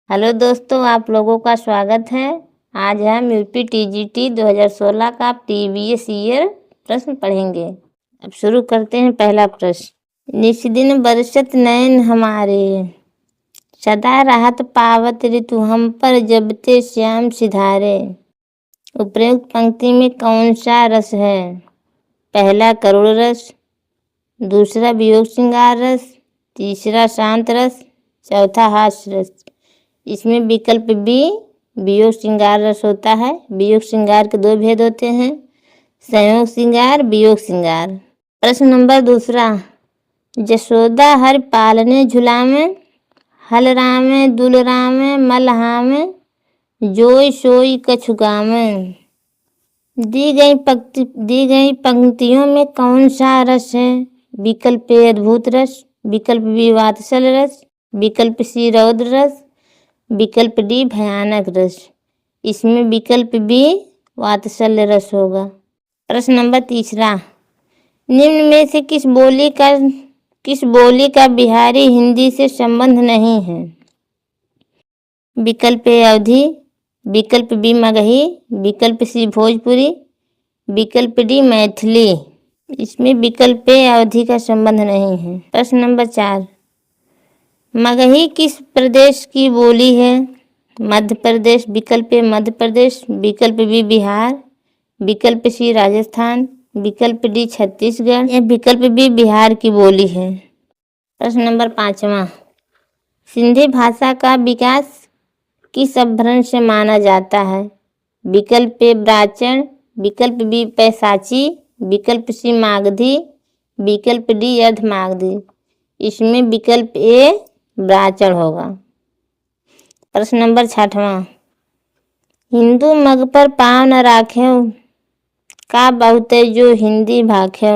Hello दोस्तों, आप लोगों का स्वागत है। आज हम यूपी टीजीटी 2016 का प्रीवियस ईयर प्रश्न पढ़ेंगे। अब शुरू करते हैं। पहला प्रश्न। निस्दिन बरसत नयन हमारे, सदा राहत पावत ऋतु हम पर, जबते श्याम सिधारे। उपयुक्त पंक्ति में कौन सा रस है? पहला करुण रस, दूसरा वियोग श्रृंगार रस, तीसरा शांत रस, चौथा हास्य रस। इसमें विकल्प बी वियोग श्रृंगार रस होता है। वियोग श्रृंगार के दो भेद होते हैं, संयोग श्रृंगार, वियोग श्रृंगार। प्रश्न नंबर दूसरा। जसोदा हर पालने झुलावे, हल रामे दुल रामे मलहामे, जोई सोई कछु गावे। दी गई पंक्तियों में कौन सा रस है? विकल्प ए अद्भुत रस, विकल्प बी वात्सल रस, विकल्प सी रौद्र रस, विकल्प डी भयानक रस। इसमें विकल्प बी वात्सल्य रस होगा। प्रश्न नंबर तीसरा। निम्न में से किस बोली का बिहारी हिंदी से संबंध नहीं है? विकल्प ए अवधी, विकल्प बी मगही, विकल्प सी भोजपुरी, विकल्प डी मैथिली। इसमें विकल्प ए अवधी का संबंध नहीं है। प्रश्न नंबर 4। मगही किस प्रदेश की बोली है? मध्य प्रदेश, विकल्प ए मध्य प्रदेश, विकल्प बी बिहार, विकल्प सी राजस्थान, विकल्प डी छत्तीसगढ़ या विकल्प बी बिहार की बोली है। प्रश्न नंबर 5वां। सिंधी भाषा का विकास किस अपभ्रंश से माना जाता है? विकल्प ए ब्राह्मण, विकल्प बी पैशाची, विकल्प सी मागधी, विकल्प डी अर्धमागधी। इसमें विकल्प ए ब्राह्मण होगा। प्रश्न नंबर 6वां। हिंदू मग पर पाँव न राख्यो, का बहुते जो हिंदी भाख्यो।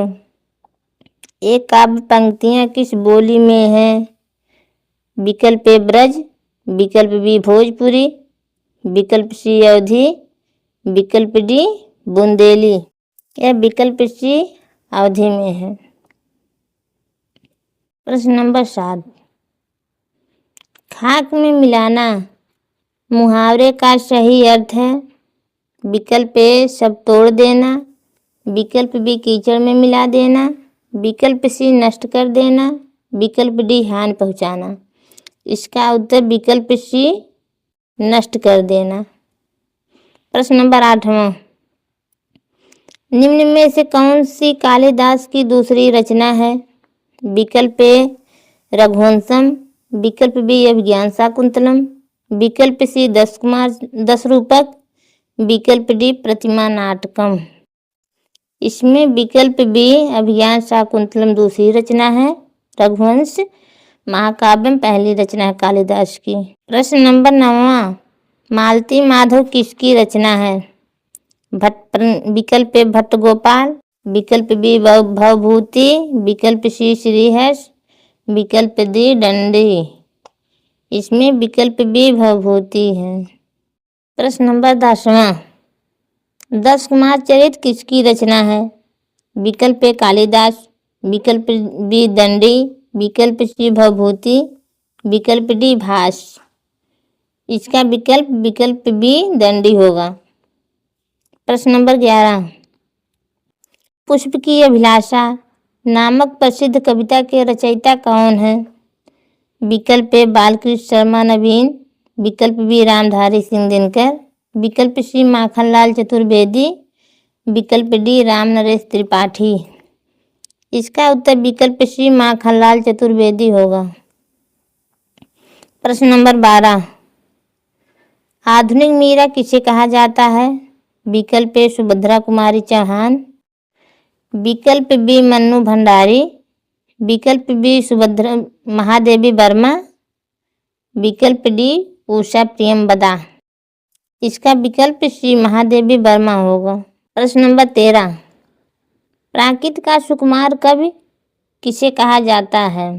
ये काव्य पंक्तियां किस बोली में हैं? विकल्प ए ब्रज, विकल्प बी भोजपुरी, विकल्प सी अवधी, विकल्प डी बुंदेली या विकल्प सी अवधी में है। प्रश्न नंबर 7। खाक में मिलाना मुहावरे का सही अर्थ है? विकल्प ए सब तोड़ देना, विकल्प बी कीचड़ में मिला देना, विकल्प सी नष्ट कर देना, विकल्प डी हानि पहुंचाना। इसका उत्तर विकल्प सी नष्ट कर देना। प्रश्न नंबर 8वां। निम्न में से कौन सी कालिदास की दूसरी रचना है? विकल्प ए रघुवंशम, विकल्प बी अभिज्ञान शाकुंतलम, विकल्प सी दस रूपक, विकल्प डी प्रतिमा नाटकम। इसमें विकल्प बी अभिज्ञान शाकुंतलम दूसरी रचना है, रघुवंश महाकाव्यम पहली रचना है कालिदास की। प्रश्न नंबर 9वां। मालती माधव किसकी रचना है? विकल्प ए भट्ट गोपाल, विकल्प बी भवभूति, विकल्प सी श्रीहर्ष, विकल्प डी दंडी। इसमें विकल्प बी भवभूति है। प्रश्न नंबर 10वां। दस कुमार चरित किसकी रचना है? विकल्प ए कालिदास, विकल्प बी दंडी, विकल्प सी भवभूति, विकल्प डी भास। इसका विकल्प बी दंडी होगा। प्रश्न नंबर 11। पुष्प की अभिलाषा नामक प्रसिद्ध कविता के रचयिता कौन है? विकल्प ए बालकृष्ण शर्मा नवीन, विकल्प बी रामधारी सिंह दिनकर, विकल्प सी माखनलाल चतुर्वेदी, विकल्प डी राम नरेश त्रिपाठी। इसका उत्तर विकल्प सी माखनलाल चतुर्वेदी होगा। प्रश्न नंबर 12। आधुनिक मीरा किसे कहा जाता है? विकल्प ए सुभद्रा कुमारी चौहान, विकल्प बी मन्नू भंडारी, विकल्प बी सुभद्रा महादेवी वर्मा, विकल्प डी उषा प्रियंवदा। इसका विकल्प सी महादेवी वर्मा होगा। प्रश्न नंबर 13। प्राकृत का सुकुमार कवि किसे कहा जाता है?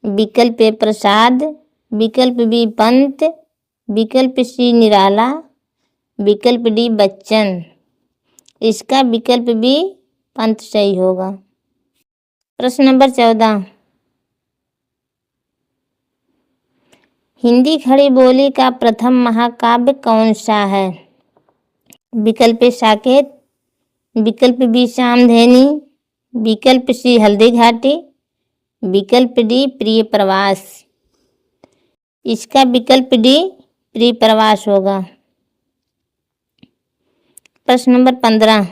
विकल्प ए प्रसाद, विकल्प बी पंत, विकल्प सी निराला, विकल्प डी बच्चन। इसका विकल्प बी पंत सही होगा। प्रश्न नंबर 14। हिंदी खड़ी बोली का प्रथम महाकाव्य कौन सा है? विकल्प ए साकेत, विकल्प बी सामधेनी, विकल्प सी हल्दी घाटी, विकल्प डी प्रिय प्रवास। इसका विकल्प डी प्रिय प्रवास होगा। प्रश्न नंबर 15,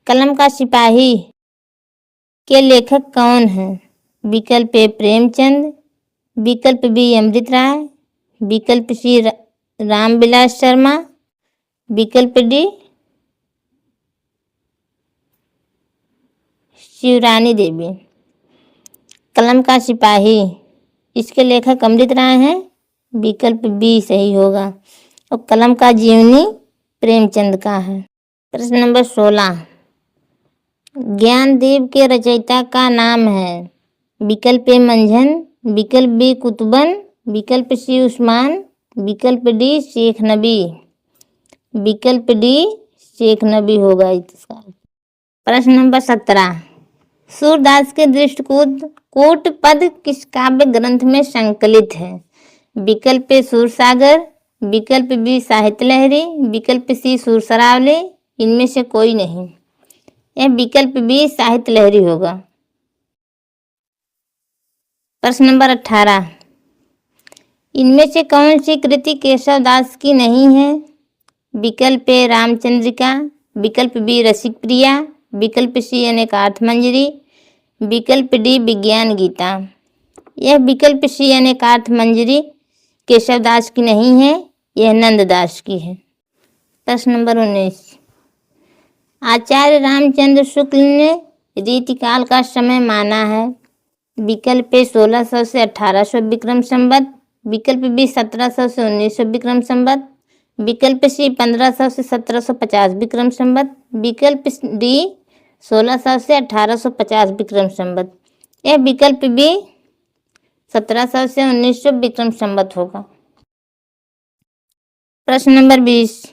कलम का सिपाही के लेखक कौन है? विकल्प ए प्रेमचंद, विकल्प बी अमृत राय, विकल्प सी रामविलास शर्मा, विकल्प डी शिवरानी देवी। कलम का सिपाही, इसके लेखक अमृत राय हैं, विकल्प बी सही होगा। और कलम का जीवनी प्रेमचंद का है। प्रश्न नंबर 16, ज्ञानदीप के रचयिता का नाम है? विकल्प ए मंझन, विकल्प बी कुतुबन, विकल्प सी उस्मान, विकल्प डी शेख नबी। विकल्प डी शेख नबी होगा इसका। प्रश्न नंबर 17, सूरदास के दृष्टिकूट पद किस काव्य ग्रंथ में संकलित है? विकल्प ए सूरसागर, विकल्प बी साहित्य लहरी, विकल्प सी सुरसरावली, इनमें से कोई नहीं। यह विकल्प बी साहित्य लहरी होगा। प्रश्न नंबर 18, इनमें से कौन सी कृति केशवदास की नहीं है? विकल्प ए रामचंद्रिका, विकल्प बी रसिक प्रिया, विकल्प सी अनेकार्थ मंजरी, विकल्प डी विज्ञान गीता। यह विकल्प सी अनेकार्थ मंजरी केशवदास की नहीं है, यह नंददास की है। प्रश्न नंबर 19, आचार्य रामचंद्र शुक्ल ने रीतिकाल का समय माना है? विकल्प ए 1600 से 1800 विक्रम संवत, विकल्प बी 1700 से 1900 विक्रम संवत, विकल्प सी 1500 से 1750 विक्रम संवत, विकल्प डी 1600 से 1850 विक्रम संवत। यह विकल्प बी 1700 से 1900 विक्रम संवत होगा। प्रश्न नंबर 20,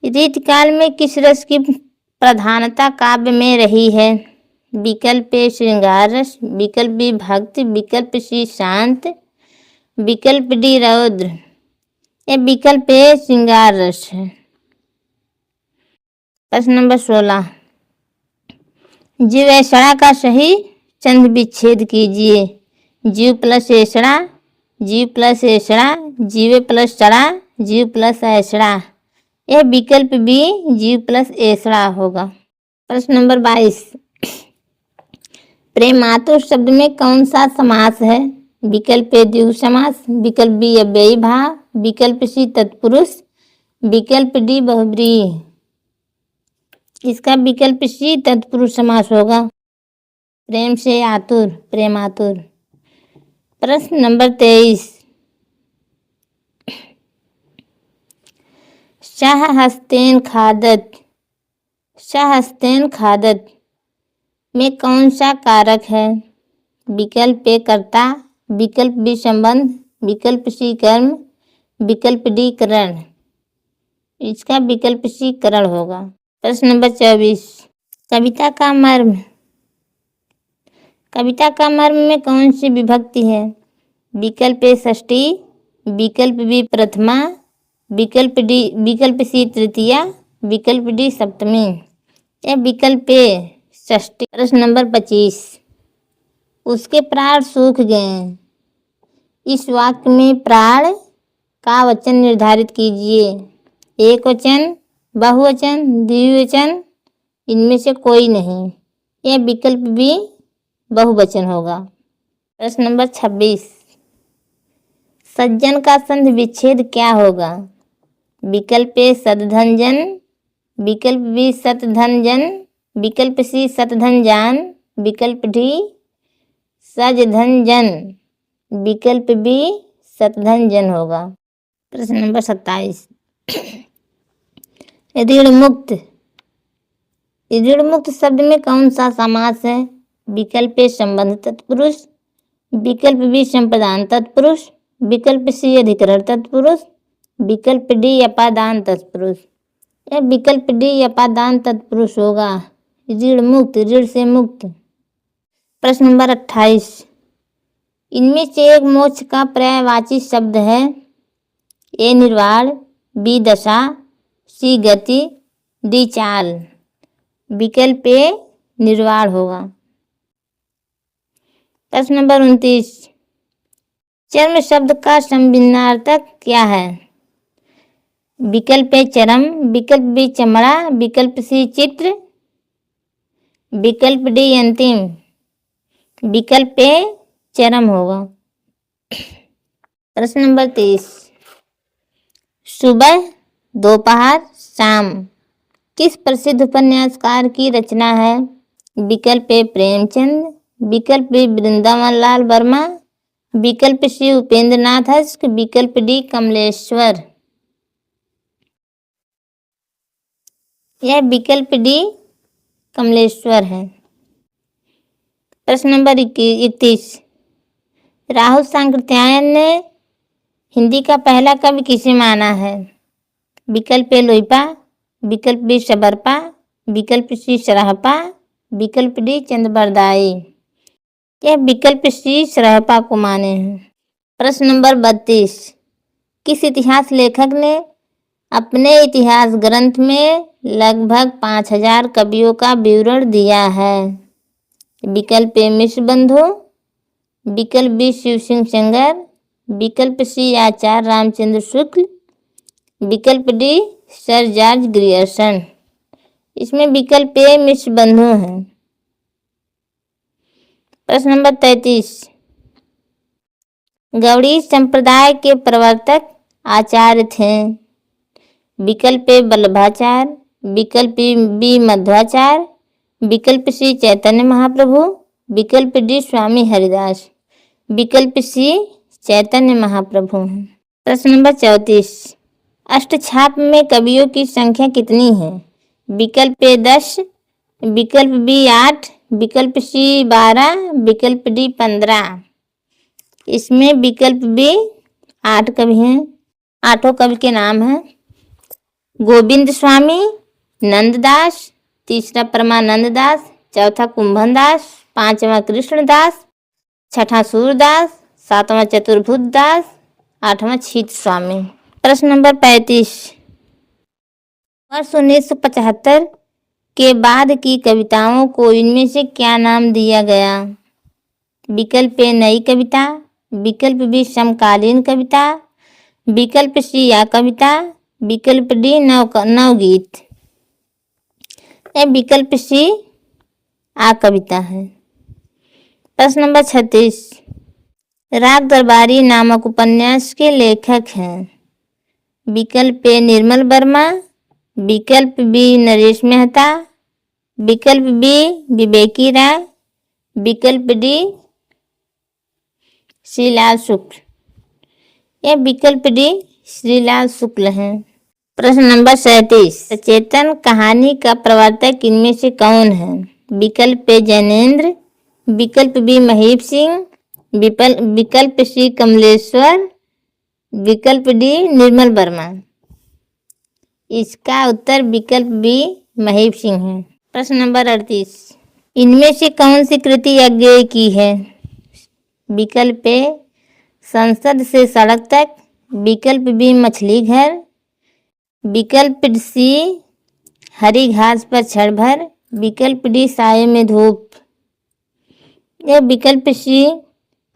रीतिकाल में किस रस की प्रधानता काव्य में रही है? विकल्प ए श्रृंगार रस, विकल्प बी भक्ति, विकल्प सी शांत, विकल्प डी रौद्र। यह विकल्प ए श्रृंगार रस है। प्रश्न नंबर 16, जीव ऐसड़ा का सही छंद विच्छेद कीजिए। जीव प्लस ऐसड़ा, जीव प्लस ऐसड़ा, जीवे प्लस सड़ा, जीव प्लस ऐसड़ा। यह विकल्प बी जीव प्लस ऐसड़ा होगा। प्रश्न नंबर 22, प्रेमातुर शब्द में कौन सा समास है? विकल्प ए द्विगु समास, विकल्प बी अव्ययी भाव, विकल्प सी तत्पुरुष, विकल्प डी बहुब्रीहि। इसका विकल्प सी तत्पुरुष समास होगा। प्रेम से आतुर, प्रेमातुर। प्रश्न नंबर 23, सहहस्तेन खादत, सहहस्तेन खादत में कौन सा कारक है? विकल्प ए कर्ता, विकल्प बी संबंध, विकल्प सी कर्म, विकल्प डी करण। इसका विकल्प सी करण होगा। प्रश्न नंबर 24, कविता का मर्म, कविता का मर्म में कौन सी विभक्ति है? विकल्प ए षष्ठी, विकल्प बी प्रथमा, विकल्प सी तृतीया, विकल्प डी सप्तमी। यह विकल्प ए षष्ठी। प्रश्न नंबर 25, उसके प्राण सूख गए। इस वाक्य में प्राण का वचन निर्धारित कीजिए। एक वचन, बहुवचन, द्विवचन, इनमें से कोई नहीं। यह विकल्प भी बहुवचन होगा। प्रश्न नंबर 26, सज्जन का संधि विच्छेद क्या होगा? विकल्प ए सतधनजन, विकल्प बी सतधनजन, विकल्प सी सतधनजान, विकल्प डी सजधनजन, विकल्प बी सतधनजन होगा। प्रश्न नंबर 27, ऋण मुक्त, ऋण मुक्त शब्द में कौन सा समास है? विकल्प ए संबंध तत्पुरुष, विकल्प बी संप्रदान तत्पुरुष, विकल्प सी अधिकरण तत्पुरुष, विकल्प डी अपादान तत्पुरुष। यह विकल्प डी अपादान तत्पुरुष होगा। ऋण मुक्त, ऋण से मुक्त। प्रश्न नंबर 28, इनमें से एक मोक्ष का पर्यायवाची शब्द है। ए निर्वाण, बी दशा, सी गति, डी चाल। विकल्प ए निर्वाण होगा। प्रश्न नंबर 29, चर्म शब्द का संविधानार्थक क्या है? विकल्प ए चरम, विकल्प बी चमड़ा, विकल्प सी चित्र, विकल्प डी अंतिम। विकल्प ए चरम होगा। प्रश्न नंबर 30, सुबह, दोपहर, शाम किस प्रसिद्ध उपन्यासकार की रचना है? विकल्प ए प्रेमचंद, विकल्प बी वृंदावन लाल वर्मा, विकल्प सी उपेंद्र नाथ हस्क, विकल्प डी कमलेश्वर। यह विकल्प डी कमलेश्वर है। प्रश्न नंबर 31, राहुल सांकृत्यायन ने हिंदी का पहला कवि किसे माना है? विकल्प ए लोइपा, विकल्प बी शबरपा, विकल्प सी सरहपा, विकल्प डी चंद्रबरदाई। यह विकल्प सी सरहपा को माने हैं। प्रश्न नंबर 32, किस इतिहास लेखक ने अपने इतिहास ग्रंथ में लगभग 5000 कवियों का विवरण दिया है? विकल्प ए मिश्र बंधु, विकल्प बी शिव सिंह सेंगर, विकल्प सी आचार्य रामचंद्र शुक्ल, विकल्प डी सर जॉर्ज ग्रियर्सन। इसमें विकल्प ए मिश्र बंधु है। प्रश्न नंबर 33, गौड़ी संप्रदाय के प्रवर्तक आचार्य थे? विकल्प ए वल्लभाचार्य, विकल्प बी मध्वाचार्य, विकल्प सी चैतन्य महाप्रभु, विकल्प डी स्वामी हरिदास। विकल्प सी चैतन्य महाप्रभु। प्रश्न नंबर 34, अष्टछाप में कवियों की संख्या कितनी है? विकल्प ए 10, विकल्प बी 8, विकल्प सी 12, विकल्प डी 15। इसमें विकल्प बी 8 कवि हैं। 8 कवि के नाम हैं गोविंद स्वामी, नंददास, तीसरा परमानंद दास, चौथा कुंभन दास, पांचवा कृष्णदास, छठा सूरदास, सातवां चतुर्भुज दास, आठवां छीत स्वामी। प्रश्न नंबर 35, वर्ष 1975 के बाद की कविताओं को इनमें से क्या नाम दिया गया? विकल्प ए नई कविता, विकल्प बी समकालीन कविता, विकल्प सी या कविता, विकल्प डी नवगीत। यह विकल्प सी आ कविता है। प्रश्न नंबर 36, राग दरबारी नामक उपन्यास के लेखक हैं? विकल्प ए निर्मल वर्मा, विकल्प बी नरेश मेहता, विकल्प बी विवेकी राय, विकल्प डी श्रीलाल शुक्ल। यह विकल्प डी श्रीलाल शुक्ल है। प्रश्न नंबर 37, सचेतन कहानी का प्रवर्तक इनमें से कौन है? विकल्प ए जैनेन्द्र, विकल्प बी महीप सिंह, विकल्प सी कमलेश्वर, विकल्प डी निर्मल वर्मा। इसका उत्तर विकल्प बी महीप सिंह है। प्रश्न नंबर 38, इनमें से कौन सी कृति अज्ञेय की है? विकल्प ए संसद से सड़क तक, विकल्प बी मछली घर, विकल्प सी हरी घास पर क्षण भर, विकल्प डी साये में धूप। यह विकल्प सी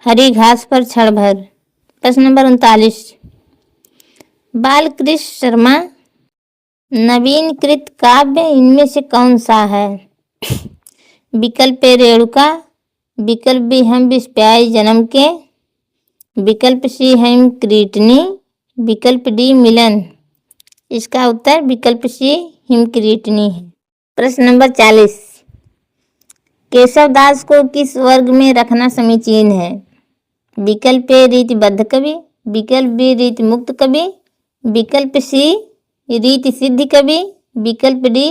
हरी घास पर क्षण भर। प्रश्न नंबर 39, बालकृष्ण शर्मा नवीनकृत काव्य इनमें से कौन सा है? विकल्प ए रेणुका, विकल्प बी हम विस्प्याई जन्म के, विकल्प सी हम क्रीटनी, विकल्प डी मिलन। इसका उत्तर विकल्प सी हिमक्रीटनी है। प्रश्न नंबर 40, केशवदास को किस वर्ग में रखना समीचीन है? विकल्प ए रीतिबद्ध कवि, विकल्प बी रीति मुक्त कवि, विकल्प सी रीति सिद्ध कवि, विकल्प डी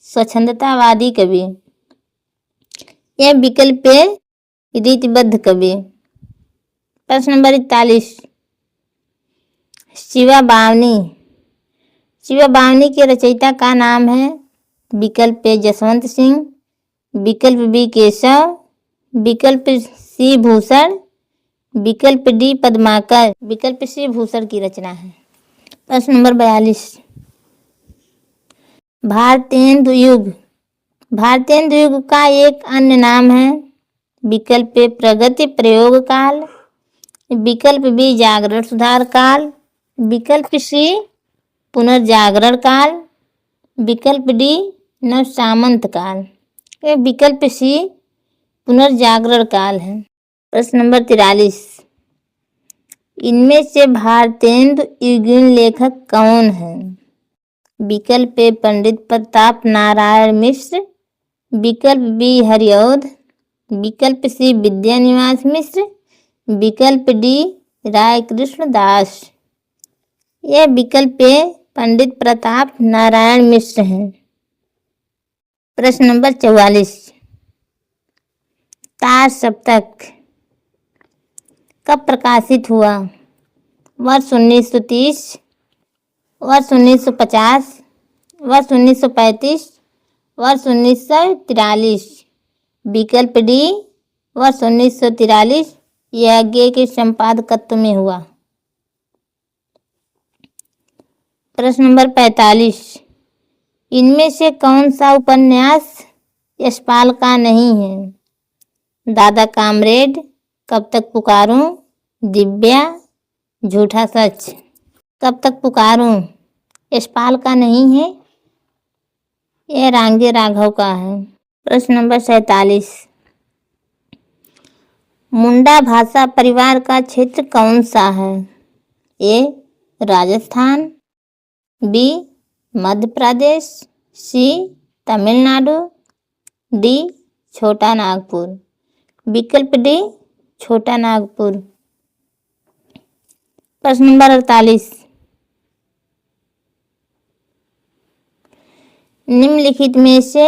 स्वच्छंदतावादी कवि। यह विकल्प ए रीतिबद्ध कवि। प्रश्न नंबर 41, शिवा बावनी। शिवा बावनी के रचयिता का नाम है? विकल्प ए जसवंत सिंह, विकल्प बी केशव, विकल्प सी भूषण, विकल्प डी पद्माकर, विकल्प सी भूषण की रचना है। प्रश्न नंबर 42, भारतेंदु युग, भारतेंदु युग का एक अन्य नाम है। विकल्प ए प्रगति प्रयोग काल, विकल्प बी जागरण सुधार काल, विकल्प सी पुनर्जागरण काल, विकल्प डी नव सामंत काल। ये विकल्प सी पुनर्जागरण काल है। प्रश्न नंबर 43, इनमें से भारतेंदु युगीन लेखक कौन है? विकल्प ए पंडित प्रताप नारायण मिश्र, विकल्प बी हरिऔध, विकल्प सी विद्यानिवास मिश्र, विकल्प डी राय कृष्ण दास। यह विकल्प ए पंडित प्रताप नारायण मिश्र हैं। प्रश्न नंबर 44, तार सप्तक कब प्रकाशित हुआ? वर्ष 1930, वर्ष 1950, वर्ष 1935, वर्ष 1943। विकल्प डी वर्ष 1943 यज्ञ के संपादकत्व में हुआ। प्रश्न नंबर 45, इनमें से कौन सा उपन्यास यशपाल का नहीं है? दादा कामरेड, कब तक पुकारूं, दिव्या, झूठा सच। कब तक पुकारूं यशपाल का नहीं है, यह रांगे राघव का है। प्रश्न नंबर 47, मुंडा भाषा परिवार का क्षेत्र कौन सा है? ए राजस्थान, बी मध्य प्रदेश, सी तमिलनाडु, डी छोटा नागपुर। विकल्प डी छोटा नागपुर। प्रश्न नंबर 48, निम्नलिखित में से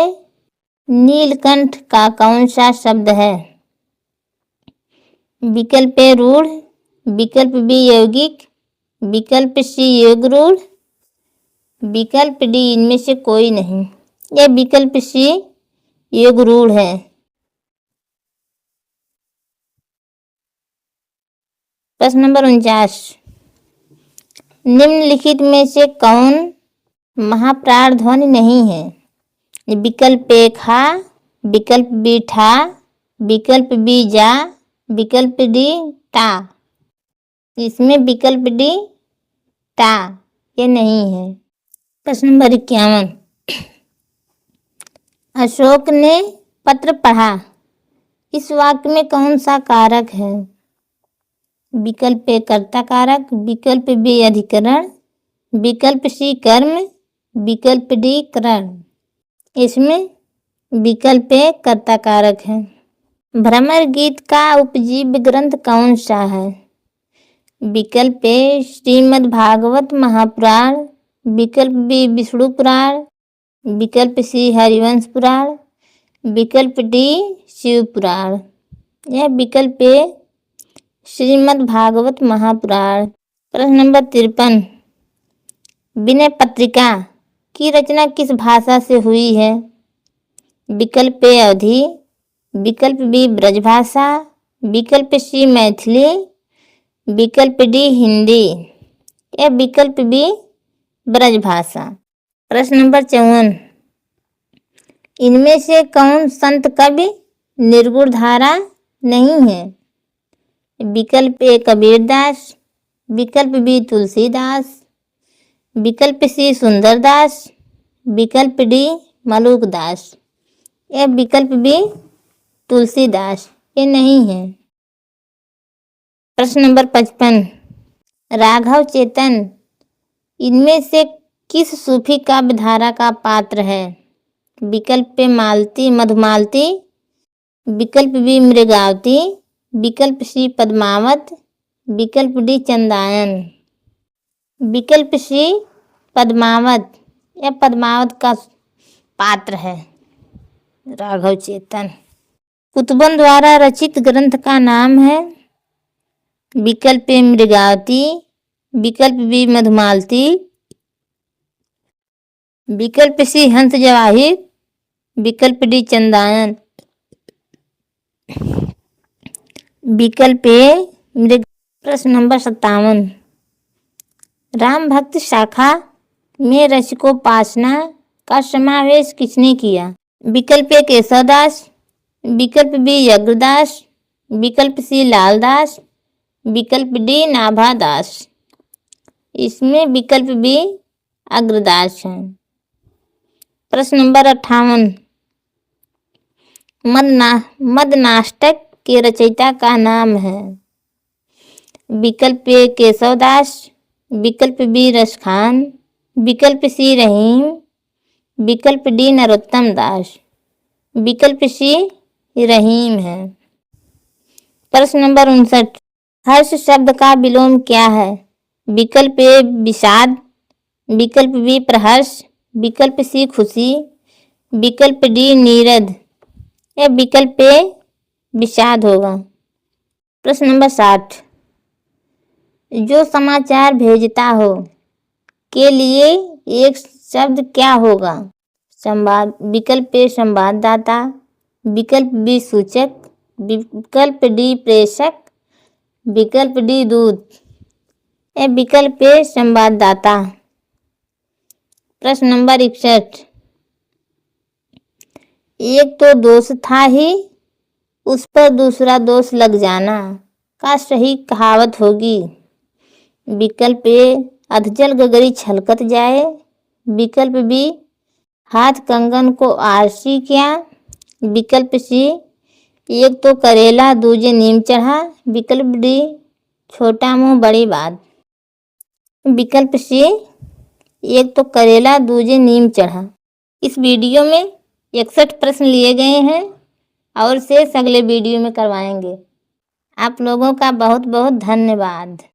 नीलकंठ का कौन सा शब्द है? विकल्प ए रूढ़, विकल्प बी यौगिक, विकल्प सी योग रूढ़, विकल्प डी इनमें से कोई नहीं। यह विकल्प सी योग रूढ़ है। प्रश्न नंबर 49, निम्नलिखित में से कौन महाप्राण ध्वनि नहीं है? विकल्प ए खा, विकल्प बी ठा, विकल्प बी जा, विकल्प डी टा। इसमें विकल्प डी टा ये नहीं है। प्रश्न नंबर 51, अशोक ने पत्र पढ़ा, इस वाक्य में कौन सा कारक है? विकल्प ए कर्ता कारक, विकल्प बी अधिकरण, विकल्प सी कर्म, विकल्प डी करण। इसमें विकल्प ए कर्ता कारक है। भ्रमर गीत का उपजीव्य ग्रंथ कौन सा है? विकल्प ए श्रीमद् भागवत महापुराण, विकल्प बी विष्णु पुराण, विकल्प सी हरिवंश पुराण, विकल्प डी शिव पुराण। यह विकल्प ए श्रीमद् भागवत महापुराण। प्रश्न नंबर 53, विनय पत्रिका की रचना किस भाषा से हुई है? विकल्प ए अवधी, विकल्प बी ब्रजभाषा, विकल्प सी मैथिली, विकल्प डी हिंदी। यह विकल्प बी ब्रजभाषा। प्रश्न नंबर 54, इनमें से कौन संत कवि निर्गुण धारा नहीं है? विकल्प ए कबीरदास, विकल्प बी तुलसीदास, विकल्प सी सुंदरदास, विकल्प डी मलुकदास। यह विकल्प बी तुलसीदास ये नहीं है। प्रश्न नंबर 55, राघव चेतन इनमें से किस सूफी काव्य धारा का पात्र है? विकल्प ए मालती मधुमालती, विकल्प बी मृगावती, विकल्प सी पद्मावत, विकल्प डी चंदायन। विकल्प सी पद्मावत, यह पद्मावत का पात्र है राघव चेतन। कुतुबन द्वारा रचित ग्रंथ का नाम है? विकल्प ए मृगावती, विकल्प बी मधुमालती, विकल्प सी हंस जवाहिर, विकल्प डी चंदायन। विकल्प ए मृग। प्रश्न नंबर 57, राम भक्त शाखा में रसिकोपासना का समावेश किसने किया? विकल्प ए केशवदास, विकल्प बी यज्ञदास, विकल्प सी लालदास, विकल्प डी नाभादास। इसमें विकल्प बी अग्रदास है। प्रश्न नंबर 58, मदनाष्टक के रचयिता का नाम है? विकल्प ए केशवदास, विकल्प बी रसखान, विकल्प सी रहीम, विकल्प डी नरोत्तम दास। विकल्प सी रहीम है। प्रश्न नंबर 59, हर्ष शब्द का विलोम क्या है? विकल्प ए विषाद, विकल्प बी प्रहर्ष, विकल्प सी खुशी, विकल्प डी नीरद या विकल्प ए विषाद होगा। प्रश्न नंबर 60, जो समाचार भेजता हो के लिए एक शब्द क्या होगा? संवाद, विकल्प ए संवाददाता, विकल्प बी सूचक, विकल्प डी प्रेषक, विकल्प डी दूत या विकल्प ए संवाददाता। प्रश्न नंबर 61, एक तो दोष था ही उस पर दूसरा दोष लग जाना का सही कहावत होगी? विकल्प ए अधजल गगरी छलकत जाए, विकल्प बी हाथ कंगन को आरसी क्या, विकल्प सी एक तो करेला दूजे नीम चढ़ा, विकल्प डी छोटा मुंह बड़ी बात। विकल्प सी एक तो करेला दूजे नीम चढ़ा। इस वीडियो में 61 प्रश्न लिए गए हैं और शेष अगले वीडियो में करवाएंगे। आप लोगों का बहुत बहुत धन्यवाद।